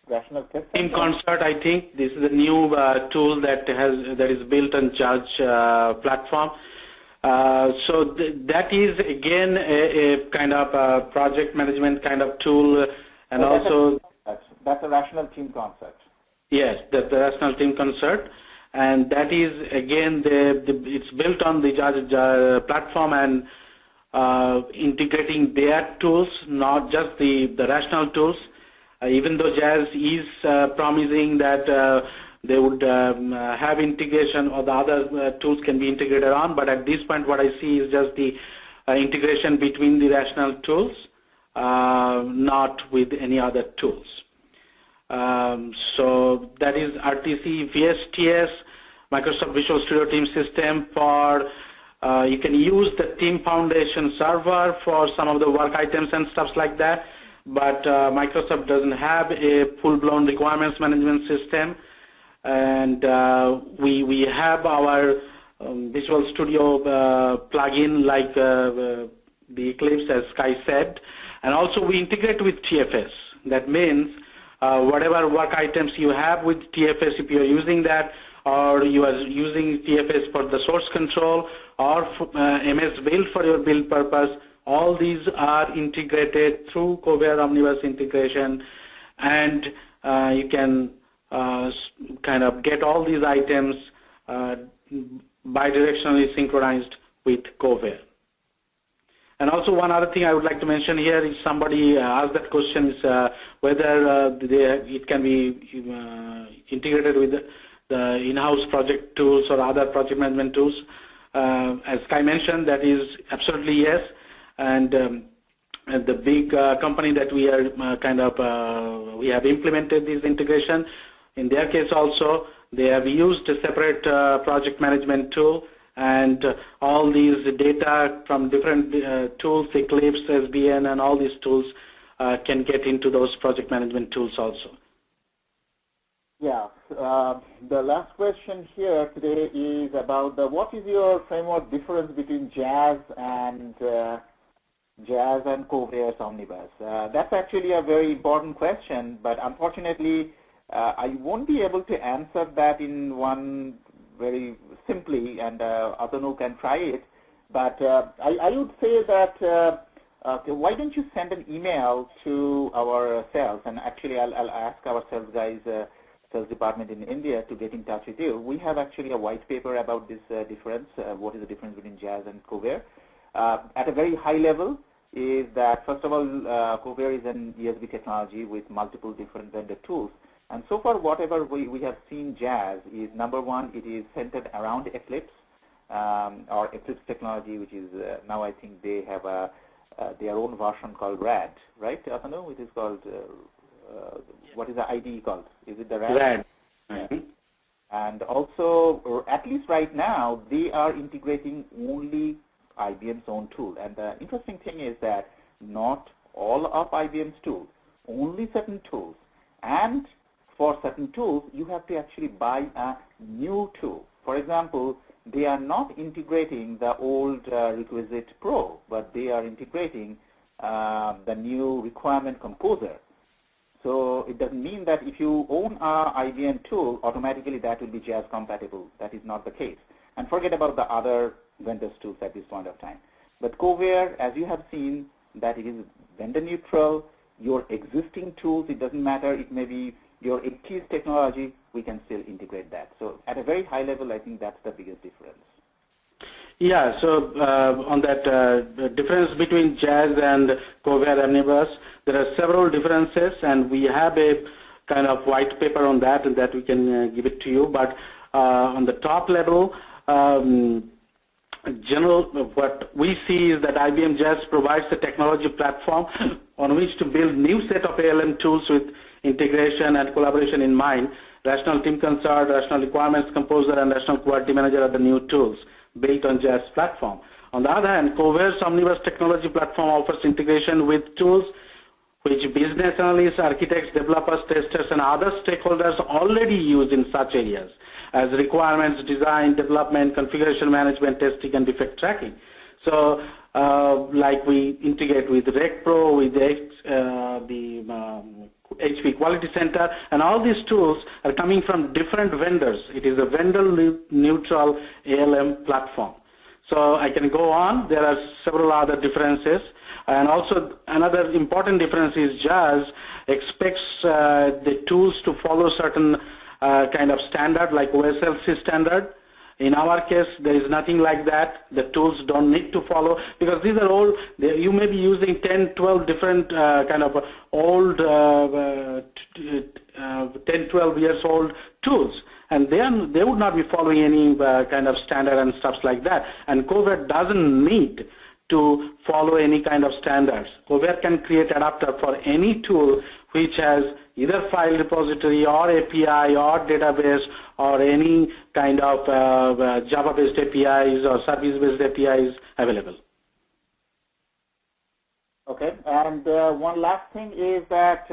Rational test. In concert, I think this is a new tool that is built on Judge platform. So that is again a kind of project management kind of tool, and also that's a rational team concept. Yes, that's the rational team concept, and that is again it's built on the Judge platform and integrating their tools, not just the rational tools. Even though Jazz is promising that they would have integration or the other tools can be integrated on, but at this point what I see is just the integration between the rational tools, not with any other tools. So that is RTC, VSTS, Microsoft Visual Studio Team System for you can use the Team Foundation server for some of the work items and stuff like that. But Microsoft doesn't have a full-blown requirements management system, and we have our Visual Studio plugin like the Eclipse, as Sky said, and also we integrate with TFS. That means whatever work items you have with TFS, if you are using that, or you are using TFS for the source control, or MS Build for your build purpose, all these are integrated through Kovair Omnibus integration, and you can kind of get all these items bidirectionally synchronized with Kovair. And also one other thing I would like to mention here is somebody asked that question is whether it can be integrated with the in-house project tools or other project management tools. As Kai mentioned, that is absolutely yes. And the big company that we are we have implemented this integration, In their case also, they have used a separate project management tool, and all these data from different tools, Eclipse, SBN, and all these tools can get into those project management tools also. Yeah, the last question here today is about what is your framework difference between JAS and Kovair's Omnibus? That's actually a very important question, but unfortunately, I won't be able to answer that in one very simply, and Atanu can try it. But I would say that why don't you send an email to our sales, and actually I'll ask our sales guys, sales department in India to get in touch with you. We have actually a white paper about this difference, what is the difference between JAS and Kovair. At a very high level is that, first of all, Kovair is an ESB technology with multiple different vendor tools. And so far, whatever we have seen JAS is, number one, it is centered around Eclipse, or Eclipse technology, which is now I think they have their own version called RAD, right, Atanu? It is called, what is the IDE called? Is it the RAD? RAD. Yeah. And also, at least right now, they are integrating only IBM's own tool. And the interesting thing is that not all of IBM's tools, only certain tools. And for certain tools, you have to actually buy a new tool. For example, they are not integrating the old Requisite Pro, but they are integrating the new Requirement Composer. So it doesn't mean that if you own a IBM tool, automatically that will be JAS compatible. That is not the case. And forget about the other vendors tools at this point of time. But Kovair, as you have seen, that it is vendor neutral. Your existing tools, it doesn't matter. It may be your 80s technology, we can still integrate that. So at a very high level, I think that's the biggest difference. Yeah, so on that difference between JAS and Kovair Omnibus, there are several differences, and we have a kind of white paper on that, and that we can give it to you. But on the top level, general, what we see is that IBM JAS provides a technology platform on which to build new set of ALM tools with integration and collaboration in mind. Rational Team Consult, Rational Requirements Composer, and Rational Quality Manager are the new tools built on JAS platform. On the other hand, Kovair's Omnibus technology platform offers integration with tools which business analysts, architects, developers, testers, and other stakeholders already use in such areas as requirements, design, development, configuration management, testing, and defect tracking. So like we integrate with RecPro, with the HP Quality Center, and all these tools are coming from different vendors. It is a vendor-neutral ALM platform. So I can go on. There are several other differences. And also another important difference is JAS expects the tools to follow certain kind of standard like OSLC standard. In our case, there is nothing like that. The tools don't need to follow, because these are all, you may be using 10, 12 different kind of old, 10, 12 years old tools. And they would not be following any kind of standard and stuff like that. And Kovair doesn't need to follow any kind of standards. Kovair can create adapter for any tool which has either file repository or API or database or any kind of Java-based APIs or service-based APIs available. Okay, and one last thing is that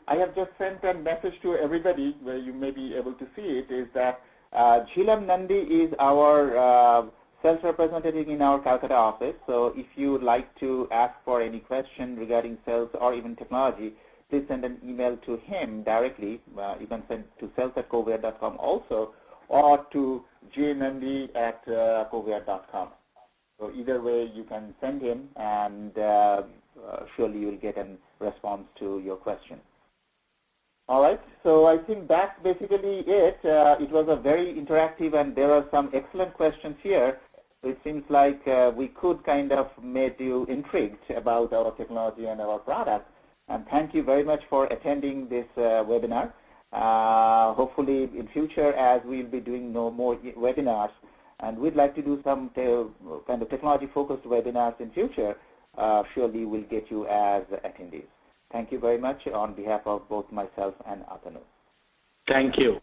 I have just sent a message to everybody where you may be able to see it, is that Jhilam Nandi is our sales representative in our Calcutta office. So if you would like to ask for any question regarding sales or even technology, please send an email to him directly. You can send to sales@kovair.com also, or to jnandi@kovair.com. So either way, you can send him, and surely you will get a response to your question. All right, so I think that's basically it. It was a very interactive, and there are some excellent questions here. It seems like we could kind of make you intrigued about our technology and our product. And thank you very much for attending this webinar. Hopefully in future, as we'll be doing more webinars, and we'd like to do some kind of technology-focused webinars in future, surely we'll get you as attendees. Thank you very much on behalf of both myself and Atanu. Thank you.